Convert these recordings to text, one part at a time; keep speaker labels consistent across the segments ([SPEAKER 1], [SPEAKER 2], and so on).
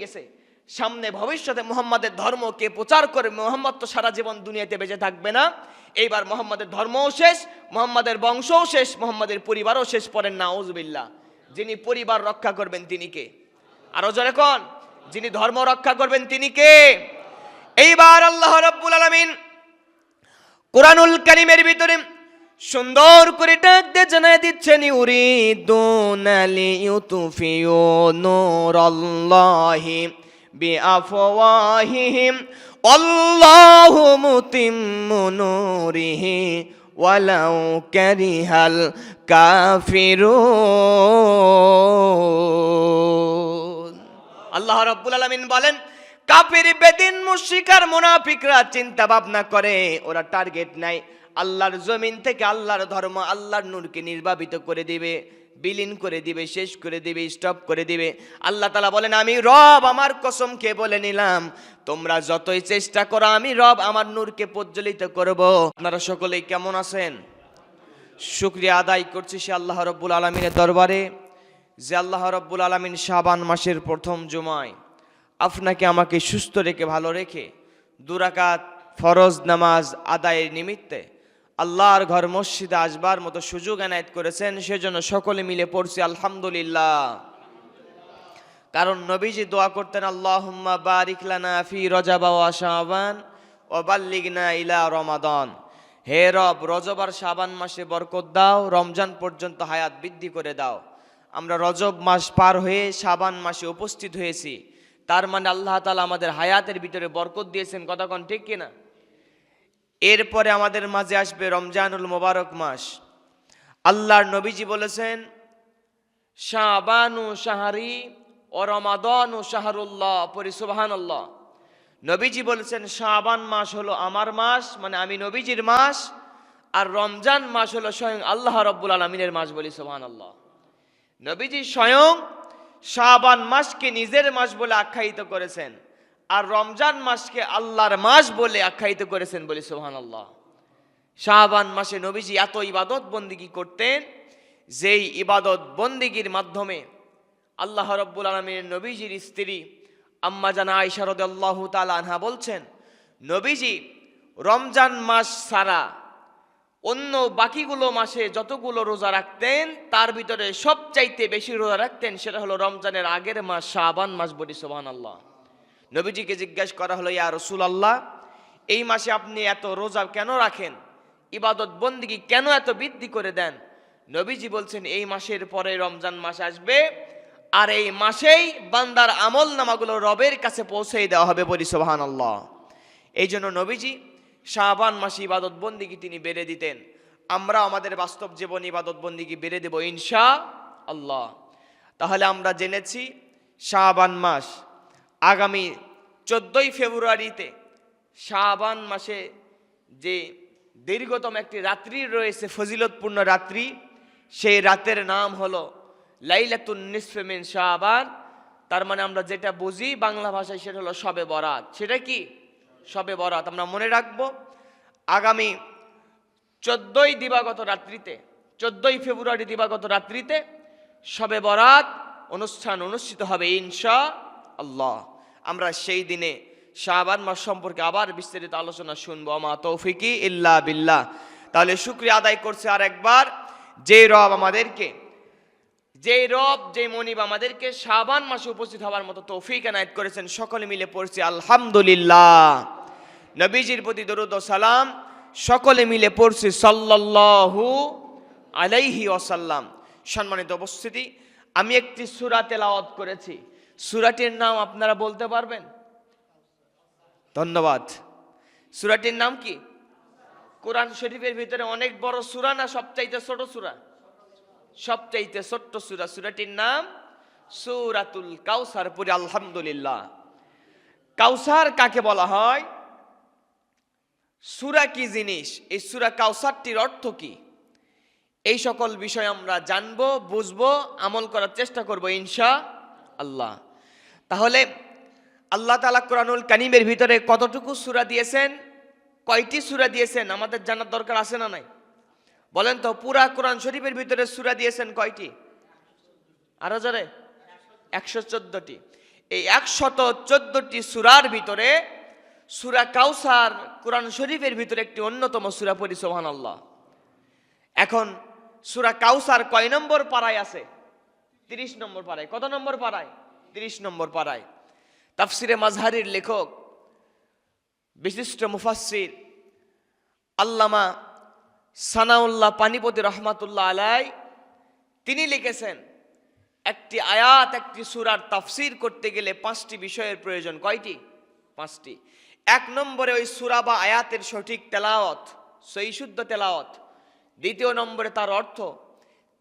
[SPEAKER 1] গেছে, সামনে ভবিষ্যতে মুহাম্মাদের ধর্মকে প্রচার করে মুহাম্মদ তো সারা জীবন দুনিয়াতে বেঁচে থাকবে না, এইবার মুহাম্মাদের ধর্মও শেষ, মুহাম্মাদের বংশও শেষ, মুহাম্মাদের পরিবারও শেষ। পড়েন নাউজুবিল্লাহ। যিনি পরিবার রক্ষা করবেন তিনি কে? আরো জোরে কোন? যিনি ধর্ম রক্ষা করবেন তিনি কে? এইবার আল্লাহ রাব্বুল আলামিন কুরআনুল কারীমের ভিতরে সুন্দর করে ডাক দিয়ে জানায় দিচ্ছেন, ইউরিদুনা লিইউতফিউ নূরাল্লাহি বিআফওয়াহিহিম আল্লাহু মুতিম্মু নূরিহি ওয়ালাউ কারিহাল কাফিরুন। আল্লাহ রাব্বুল আলামিন বলেন, কাফির, বেদিন, মুশরিক আর মুনাফিকরা চিন্তা ভাবনা করে, ওরা টার্গেট নাই আল্লাহর জমিন থেকে আল্লাহর ধর্ম, আল্লাহর নূরকে নির্বাপিত করে দিবে, বিলীন করে দিবে, শেষ করে দিবে, স্টপ করে দিবে। আল্লাহ তাআলা বলেন, আমি রব আমার কসম খেয়ে বলে নিলাম, তোমরা যতই চেষ্টা করো আমি রব আমার নূরকে প্রজ্বলিত করব। আপনারা সকলেই কেমন আছেন? শুকরিয়া আদায় করছি সে আল্লাহ রাব্বুল আলামিনের দরবারে, যে আল্লাহ রাব্বুল আলামিন শাবান মাসের প্রথম জুমায় আপনাকে আমাকে সুস্থ রেখে ভালো রেখে 2 রাকাত ফরজ নামাজ আদায়ের নিমিত্তে আল্লাহর ঘর মসজিদে আসবার মতো সুযোগ এনায়েত করেছেন, সেজন্য সকলে মিলে পড়ছি আলহামদুলিল্লাহ। কারণ নবীজি দোয়া করতেন, আল্লাহুম্মা বারিক লানা ফি রজব ওয়া শাবান ওয়া বাল্লিগনা ইলা রমাদান। হে রব, রজব আর শাবান মাসে বরকত দাও, রমজান পর্যন্ত হায়াত বৃদ্ধি করে দাও। আমরা রজব মাস পার হয়ে শাবান মাসে উপস্থিত হয়েছি, তার মানে আল্লাহ তাআলা আমাদের হায়াতের ভিতরে বরকত দিয়েছেন। কথা কোন ঠিক কিনা? এরপরে আমাদের মাঝে আসবে রমজানুল মোবারক মাস। আল্লাহর নবীজি বলেছেন, শাবানু শাহরি ও রমাদানু শাহরুল্লাহ, পরি সুবহানাল্লাহ। নবীজি বলেছেন, শাবান মাস হলো আমার মাস, মানে আমি নবীজির মাস, আর রমজান মাস হলো স্বয়ং আল্লাহ রাব্বুল আলামিনের মাস, বলি সুবহানাল্লাহ। নবীজি স্বয়ং শাবান মাসকে নিজের মাস বলে আখ্যায়িত করেছেন, আর রমজান মাসকে আল্লাহর মাস বলে আখ্যায়িত করেছেন, বলি সুবহানাল্লাহ। শাবান মাসে নবীজি এত ইবাদত বন্দিগি করতেন, যেই ইবাদত বন্দিগির মাধ্যমে আল্লাহ রাব্বুল আলামিনের নবীজির স্ত্রী আম্মা জানা আয়েশা রাদিয়াল্লাহু তাআলা আনহা বলছেন, নবীজি রমজান মাস ছাড়া অন্য বাকিগুলো মাসে যতগুলো রোজা রাখতেন, তার ভিতরে সবচাইতে বেশি রোজা রাখতেন সেটা হলো রমজানের আগের মাস শাবান মাস, বলি সুবহানাল্লাহ। নবীজিকে জিজ্ঞাসা করা হলো, ইয়া রাসূলুল্লাহ, এই মাসে আপনি এত রোজা কেন রাখেন, ইবাদত বন্দিগি কেন এত বৃদ্ধি করে দেন? নবীজি বলছেন, এই মাসের পরে রমজান মাস আসবে, আর এই মাসেই বান্দার আমল নামাগুলো রবের কাছে পৌঁছে দেওয়া হবে, বলি সুবহানাল্লাহ। এই জন্য নবীজি শাবান মাসে ইবাদত বন্দিগি তিনি বেড়ে দিতেন। আমরা আমাদের বাস্তব জীবন ইবাদত বন্দিগি বেড়ে দেব ইনশাআল্লাহ। তাহলে আমরা জেনেছি শাবান মাস আগামী 14ই ফেব্রুয়ারিতে শাবান মাসে যে দীর্ঘতম একটি রাত্রি রয়েছে, ফজিলতপূর্ণ রাত্রি, সেই রাতের নাম হলো লাইলাতুন নিসফে মিন শাবান। তার মানে আমরা যেটা বুঝি বাংলা ভাষায় সেটা হলো শবে বরাত। সেটা কি? শবে বরাত। আমরা মনে রাখবো, আগামী 14ই দিবাগত রাত্রিতে, 14ই ফেব্রুয়ারি দিবাগত রাত্রিতে শবে বরাত অনুষ্ঠান অনুষ্ঠিত হবে ইনশাআল্লাহ। আমরা সেই দিনে শাবান মাস সম্পর্কে আবার বিস্তারিত আলোচনা শুনবো। আমা তৌফিকি ইল্লা বিল্লাহ। তাহলে শুকরিয়া আদায় করছে আর একবার, যে রব আমাদেরকে, যে রব, যে মনিব আমাদেরকে শাবান মাসে উপস্থিত হওয়ার মতো তৌফিক এনায়েত করেছেন। সকলে মিলে পড়ছি আলহামদুলিল্লাহ। নবীজির প্রতি দরুদ ও সালাম সকলে মিলে পড়ছি সাল্লাল্লাহু আলাইহি ওয়াসাল্লাম। সম্মানিত উপস্থিতি, আমি একটি সূরা তেলাওয়াত করেছি, সূরাটির নাম আপনারা বলতে পারবেন? ধন্যবাদ। সূরাটির নাম কি? কোরআন শরীফের ভিতরে অনেক বড় সূরা না সবচাইতে ছোট সূরা? সবচাইতে ছোট্ট সূরা। সূরাটির নাম সূরাতুল কাউসার। পড়ি আলহামদুলিল্লাহ। কাউসার কাকে বলা হয়? সূরা কি জিনিস? এই সূরা কাউসারটির অর্থ কি? এই সকল বিষয় আমরা জানবো, বুঝবো, আমল করার চেষ্টা করব ইনশাআল্লাহ। তাহলে আল্লাহ তাআলা কোরআনুল কারীমের ভিতরে কতটুকু সূরা দিয়েছেন, কয়টি সূরা দিয়েছেন আমাদের জানার দরকার আছে না নাই? বলেন তো, পুরা কোরআন শরীফের ভিতরে সূরা দিয়েছেন কয়টি? আরো জোরে? 114টি। এই 114টি সূরার ভিতরে সূরা কাউসার কোরআন শরীফের ভিতরে একটি অন্যতম সূরা পড়ি সুবহানাল্লাহ। এখন সূরা কাউসার কয় নম্বর পারায় আছে? 30 নম্বর পারায়। কত নম্বর পারায়? 30 নম্বর পারায়। তাফসিরে মাজহারির লেখক বিশিষ্ট মুফাসসির আল্লামা সানাউল্লাহ পানিপতি রহমাতুল্লাহ আলাই তিনি লিখেছেন, একটি আয়াত একটি সূরার তাফসির করতে গেলে 5টি বিষয়ের প্রয়োজন। কয়টি? 5টি। 1 নম্বরে ওই সূরা বা আয়াতের সঠিক তেলাওয়াত, সহি শুদ্ধ তেলাওয়াত। 2 নম্বরে তার অর্থ।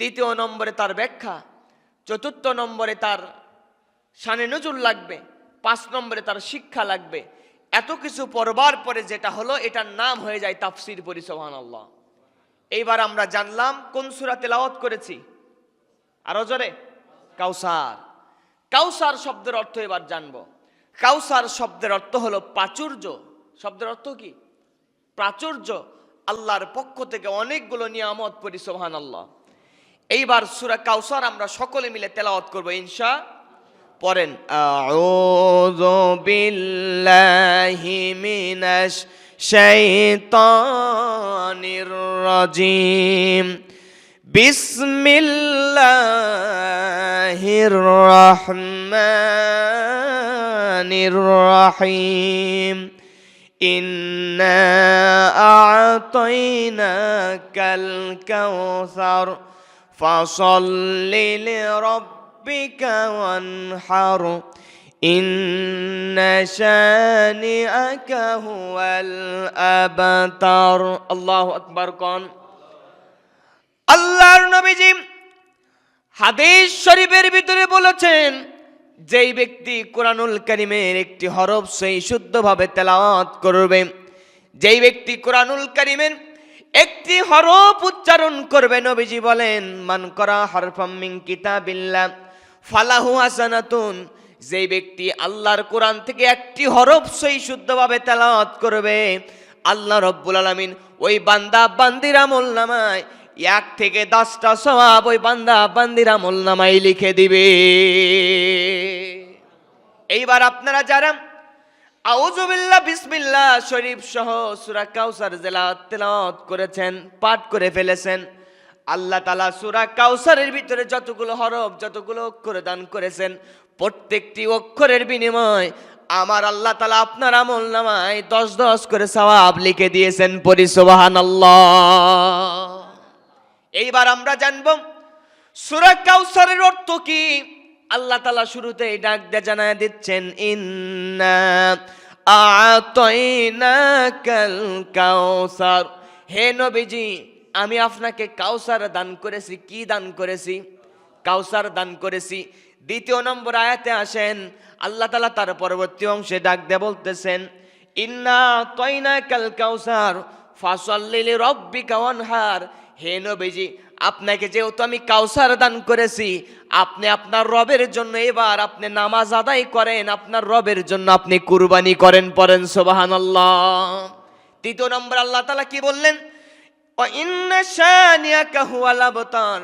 [SPEAKER 1] 3 নম্বরে তার ব্যাখ্যা। 4 নম্বরে তার শানে নুজুল লাগবে। 5 নম্বরে তার শিক্ষা লাগবে। এত কিছু পড়বার পরে যেটা হলো, এটার নাম হয়ে যায় তাফসির পড়ি সুবহানাল্লাহ। এইবার আমরা জানলাম কোন সূরা তেলাওয়াত করেছি। আরো জোরে, কাউসার। কাউসার শব্দের অর্থ এবার জানবো। কাউসার শব্দের অর্থ হলো প্রাচুর্য। শব্দের অর্থ কি? প্রাচুর্য। আল্লাহর পক্ষ থেকে অনেকগুলো নিয়ামত পড়ি সুবহানাল্লাহ। এইবার সূরা কাউসার আমরা সকলে মিলে তেলাওয়াত করব ইনশাআল্লাহ। পড়েন, আউযু বিল্লাহি মিনাশ শাইতানির রাজিম, বিসমিল্লাহির রহমানির রহিম, ইন্না আ'তাইনাকাল কাউসার ফাসাল্লি লিরাব্বিকা ওয়ানহার, ইন্না শানিআকা হুয়াল আবতার। আল্লাহু আকবার। কোন আল্লাহর নবীজি হাদিস শরীফের ভিতরে বলেছেন, যেই ব্যক্তি কোরআনুল কারীমের একটি হরফ সেই শুদ্ধভাবে তেলাওয়াত করবে, যেই ব্যক্তি কোরআনুল কারীমের একটি হরফ উচ্চারণ করবে, নবীজি বলেন, মান করা হরফাম মিন কিতাবিল্লাহ ফালাহু হাসানাতুন, যেই ব্যক্তি আল্লাহর কোরআন থেকে একটি হরফ সেই শুদ্ধভাবে তেলাওয়াত করবে, আল্লাহ রাব্বুল আলামিন ওই বান্দা বান্দির আমলনামায় 1 থেকে 10টা সওয়াব ওই বান্দা বান্দির আমলনামায় লিখে দিবে। এইবার আপনারা যারা আউযু বিল্লাহ বিসমিল্লাহ শরীফ সহ সূরা কাউসার তেলাওয়াত করেছেন, পাঠ করে ফেলেছেন, আল্লাহ তাআলা সূরা কাউসারের ভিতরে যতগুলো হরফ, যতগুলো অক্ষর দান করেছেন, প্রত্যেকটি অক্ষরের বিনিময় আমার আল্লাহ তাআলা আপনার আমলনামায় 10 করে সওয়াব লিখে দিয়েছেন। পড়ি সুবহানাল্লাহ। এইবার আমরা জানব সূরা কাউসারের অর্থ কি। আল্লাহ তাআলা শুরুতেই ডাক দিয়ে জানায় দিচ্ছেন, ইন্না আ'তাইনাকাল কাউসার, হে নবীজি আমি আপনাকে কাউসার দান করেছি। কি দান করেছি? কাউসার দান করেছি। 2 নম্বর আয়াতে আসেন, আল্লাহ তাআলা তার পরবর্তী অংশে ডাক দিয়ে বলতেছেন, ইন্না আ'তাইনাকাল কাউসার ফাসাল্লি লিরাব্বিকা ওয়ানহার, হে নবীজি আপনাকে যেহেতু আমি কাউসার দান করেছি, আপনি আপনার রবের জন্য এবার আপনি নামাজ আদায় করেন, আপনার রবের জন্য আপনি কুরবানি করেন। পড়েন সুবহানাল্লাহ। 3 নম্বর আল্লাহ তাআলা কি বললেন? ওয়া ইন্না শানিআকা হুয়াল আবতার,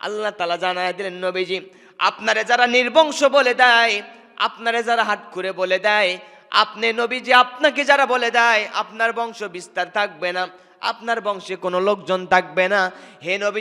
[SPEAKER 1] আল্লাহ তাআলা জানায় দিলেন, নবীজি আপনারে যারা নির্বংশ বলে দেয়, আপনারে যারা হাট করে বলে দেয়, আপনি নবীজি আপনাকে যারা বলে দেয় আপনার বংশ বিস্তার থাকবে না, আপনার বংশে কোনো লোকজন থাকবে না, হে নবী